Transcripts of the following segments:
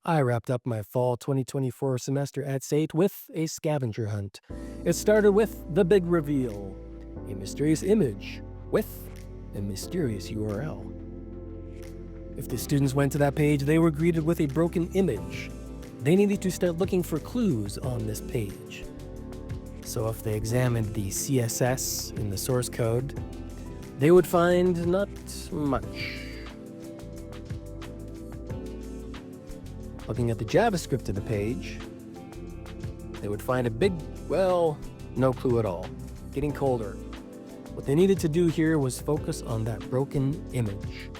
I wrapped up my fall 2024 semester at SAIT with a scavenger hunt. It started with the big reveal, a mysterious image with a mysterious URL. If the students went to that page, they were greeted with a broken image. They needed to start looking for clues on this page. So if they examined the CSS in the source code, they would find not much. Looking at the JavaScript of the page, they would find a big, well, no clue at all. Getting colder. What they needed to do here was focus on that broken image.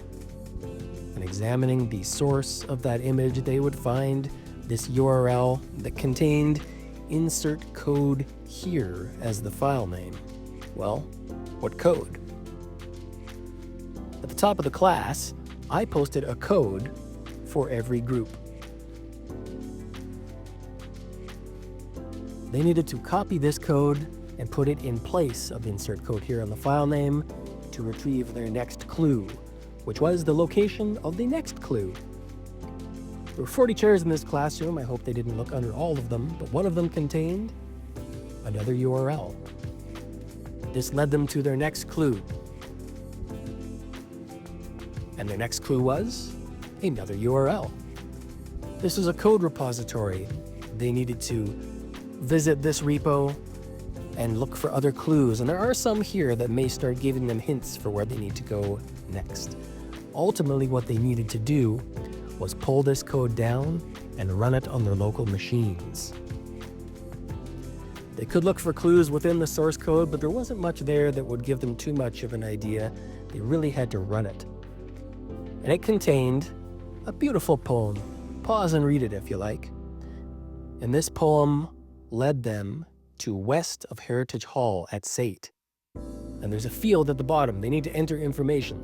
And examining the source of that image, they would find this URL that contained insert code here as the file name. Well, what code? At the top of the class, I posted a code for every group. They needed to copy this code and put it in place of insert code here on the file name to retrieve their next clue, which was the location of the next clue. There were 40 chairs in this classroom. I hope they didn't look under all of them, but one of them contained another URL. This led them to their next clue. And their next clue was another URL. This was a code repository. They needed to visit this repo and look for other clues. And there are some here that may start giving them hints for where they need to go next. Ultimately, what they needed to do was pull this code down and run it on their local machines. They could look for clues within the source code, but there wasn't much there that would give them too much of an idea. They really had to run it. And it contained a beautiful poem. Pause and read it if you like. And this poem led them to west of Heritage Hall at SAIT. And there's a field at the bottom. They need to enter information.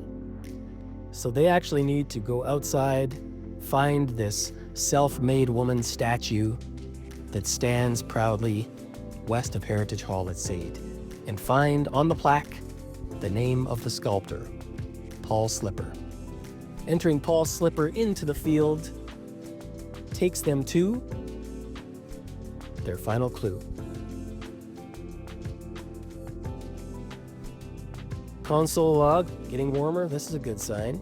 So they actually need to go outside, find this self-made woman statue that stands proudly west of Heritage Hall at SAIT, and find on the plaque the name of the sculptor, Paul Slipper. Entering Paul Slipper into the field takes them to their final clue. Console log getting warmer. This is a good sign.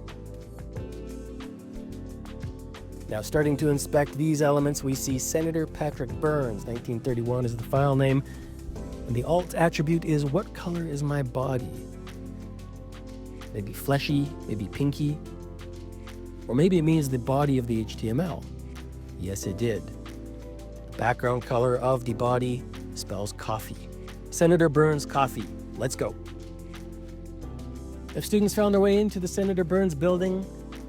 Now, starting to inspect these elements, we see Senator Patrick Burns, 1931 is the file name, and the alt attribute is what color is my body? Maybe fleshy, maybe pinky, or maybe it means the body of the HTML. Yes, it did. The background color of the body spells coffee. Senator Burns coffee. Let's go. If students found their way into the Senator Burns building,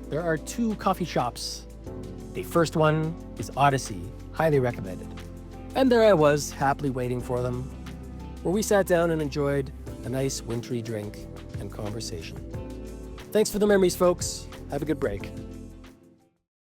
there are 2 coffee shops. The first one is Odyssey, highly recommended. And there I was, happily waiting for them, where we sat down and enjoyed a nice wintry drink and conversation. Thanks for the memories, folks. Have a good break.